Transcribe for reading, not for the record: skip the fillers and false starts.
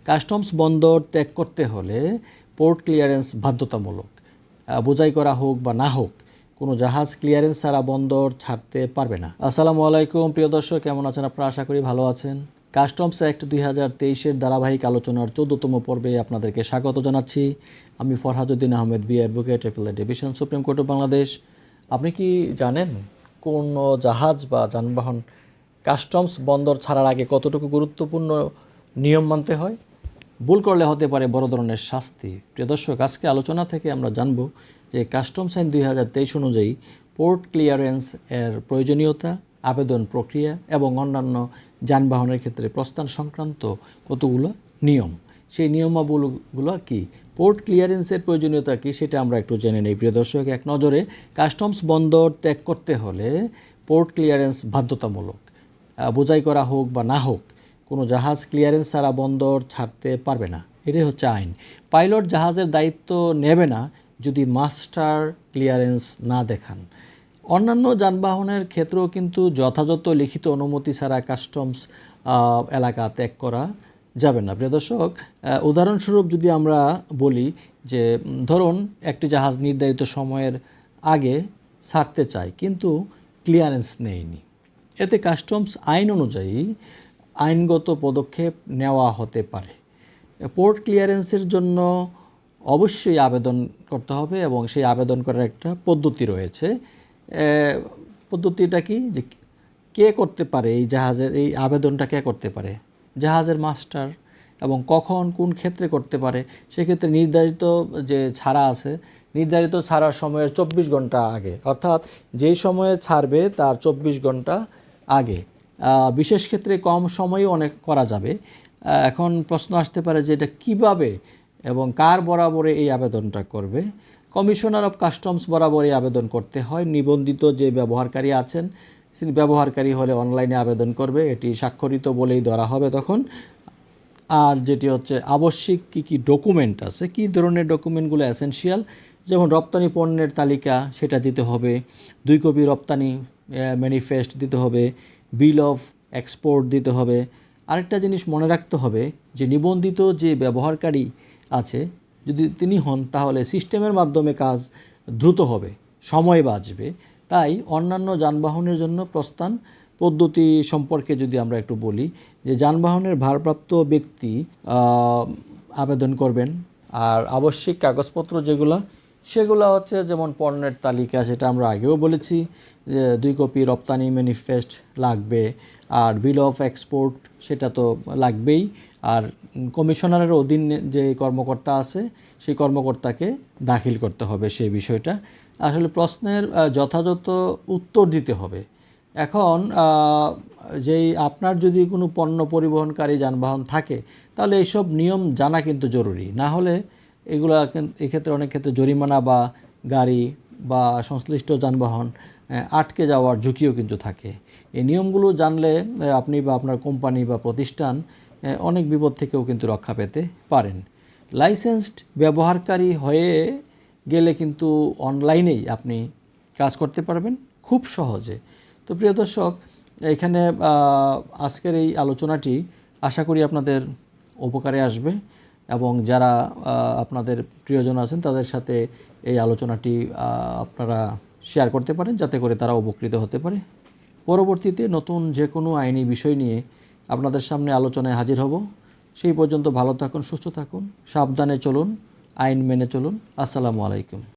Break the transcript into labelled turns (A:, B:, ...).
A: Customs বন্দর ত্যাগ করতে হলে পোর্ট ক্লিয়ারেন্স বাধ্যতামূলক। বোঝাই করা হোক বা না হোক, কোনো জাহাজ ক্লিয়ারেন্স ছাড়া বন্দর ছাড়তে পারবে না। আসসালামু আলাইকুম প্রিয় দর্শক, কেমন আছেন আপনারা? আশা করি ভালো আছেন। কাস্টমস অ্যাক্ট 2023-এর ধারাবাহিক আলোচনার 14তম পর্বে আপনাদেরকে স্বাগত জানাচ্ছি। আমি Farhaduddin Ahmed, B advocate, appellate division, supreme court of Bangladesh. আপনি কি জানেন কোন জাহাজ বা যানবাহন কাস্টমস বন্দর ছাড়ার আগে কতটুকু গুরুত্বপূর্ণ নিয়ম মানতে হয়? ভুল করলে হতে পারে বড় ধরনের শাস্তি। প্রিয় দর্শক, আজকে আলোচনা থেকে আমরা জানব যে কাস্টমস আইন 2023 অনুযায়ী পোর্ট ক্লিয়ারেন্স এর প্রয়োজনীয়তা, আবেদন প্রক্রিয়া এবং অন্যান্য যানবাহনের ক্ষেত্রে প্রস্থান সংক্রান্ত কতগুলো নিয়ম। সেই নিয়মাবলীগুলো কি, পোর্ট ক্লিয়ারেন্সের প্রয়োজনীয়তা কি, সেটা আমরা একটু জেনে নেই। প্রিয় দর্শক, এক নজরে কাস্টমস বন্দর ত্যাগ করতে হলে পোর্ট ক্লিয়ারেন্স বাধ্যতামূলক। বোঝাই করা হোক বা না হোক, কোনো জাহাজ ক্লিয়ারেন্স ছাড়া বন্দর ছাড়তে পারবে না। এটাই হচ্ছে আইন। পাইলট জাহাজের দায়িত্ব নেবে না যদি মাস্টার ক্লিয়ারেন্স না দেখান। অন্যান্য যানবাহনের ক্ষেত্রেও কিন্তু যথাযথ লিখিত অনুমতি ছাড়া কাস্টমস এলাকা ত্যাগ করা যাবে না। প্রিয় দর্শক, উদাহরণস্বরূপ যদি আমরা বলি যে ধরুন একটি জাহাজ নির্ধারিত সময়ের আগে ছাড়তে চায় কিন্তু ক্লিয়ারেন্স নেয়নি, এতে কাস্টমস আইন অনুযায়ী আইনগত পদক্ষেপ নেওয়া হতে পারে। পোর্ট ক্লিয়ারেন্সের জন্য অবশ্যই আবেদন করতে হবে এবং সেই আবেদন করার একটা পদ্ধতি রয়েছে। পদ্ধতিটা কি, যে কে করতে পারে এই জাহাজের এই আবেদনটা কে করতে পারে? জাহাজের মাস্টার। এবং কখন কোন ক্ষেত্রে করতে পারে, সেক্ষেত্রে নির্ধারিত যে ছাড়া আছে, নির্ধারিত ছাড়ার সময়ের 24 ঘন্টা আগে, অর্থাৎ যেই সময়ে ছাড়বে তার 24 ঘন্টা আগে। বিশেষ ক্ষেত্রে কম সময়ে অনেক করা যাবে। এখন প্রশ্ন আসতে পারে যে এটা কীভাবে এবং কার বরাবরে এই আবেদনটা করবে? কমিশনার অফ কাস্টমস বরাবরই আবেদন করতে হয়। নিবন্ধিত যে ব্যবহারকারী আছেন, তিনি ব্যবহারকারী হলে অনলাইনে আবেদন করবে, এটি স্বাক্ষরিত বলেই ধরা হবে তখন। আর যেটি হচ্ছে আবশ্যিক কী ডকুমেন্ট আছে, কী ধরনের ডকুমেন্টগুলো এসেনশিয়াল, যেমন রপ্তানি পণ্যের তালিকা সেটা দিতে হবে, 2 কপি রপ্তানি ম্যানিফেস্ট দিতে হবে, বিল অফ এক্সপোর্ট দিতে হবে। আরেকটা জিনিস মনে রাখতে হবে যে নিবন্ধিত যে ব্যবহারকারী আছে যদি তিনি হন, তাহলে সিস্টেমের মাধ্যমে কাজ দ্রুত হবে, সময় বাঁচবে। তাই অন্যান্য যানবাহনের জন্য প্রস্থান পদ্ধতি সম্পর্কে যদি আমরা একটু বলি, যে যানবাহনের ভারপ্রাপ্ত ব্যক্তি আবেদন করবেন। আর আবশ্যিক কাগজপত্র যেগুলো, সেগুলো হচ্ছে যেমন পণ্যের তালিকা, সেটা আমরা আগেও বলেছি যে 2 কপি রপ্তানি ম্যানিফেস্ট লাগবে, আর বিল অফ এক্সপোর্ট সেটা তো লাগবেই। আর কমিশনারের অধীন যে কর্মকর্তা আছে, সেই কর্মকর্তাকে দাখিল করতে হবে সেই বিষয়টা। আসলে প্রশ্নের যথাযথ উত্তর দিতে হবে। এখন যেই আপনার যদি কোনো পণ্য পরিবহনকারী যানবাহন থাকে, তাহলে এইসব নিয়ম জানা কিন্তু জরুরি। না হলে এগুলো এক্ষেত্রে অনেক ক্ষেত্রে জরিমানা বা গাড়ি বা সংশ্লিষ্ট যানবাহন আটকে যাওয়ার ঝুঁকিও কিন্তু থাকে। এই নিয়মগুলো জানলে আপনি বা আপনার কোম্পানি বা প্রতিষ্ঠান অনেক বিপদ থেকেও কিন্তু রক্ষা পেতে পারেন। লাইসেন্সড ব্যবহারকারী হয়ে গেলে কিন্তু অনলাইনেই আপনি কাজ করতে পারবেন খুব সহজে। তো প্রিয় দর্শক, এখানে আজকের এই আলোচনাটি আশা করি আপনাদের উপকারে আসবে এবং যারা আপনাদের প্রিয়জন আছেন তাদের সাথে এই আলোচনাটি আপনারা শেয়ার করতে পারেন, যাতে করে তারা উপকৃত হতে পারে। পরবর্তীতে নতুন যে কোনো আইনি বিষয় নিয়ে আপনাদের সামনে আলোচনায় হাজির হব। সেই পর্যন্ত ভালো থাকুন, সুস্থ থাকুন, সাবধানে চলুন, আইন মেনে চলুন। আসসালামু আলাইকুম।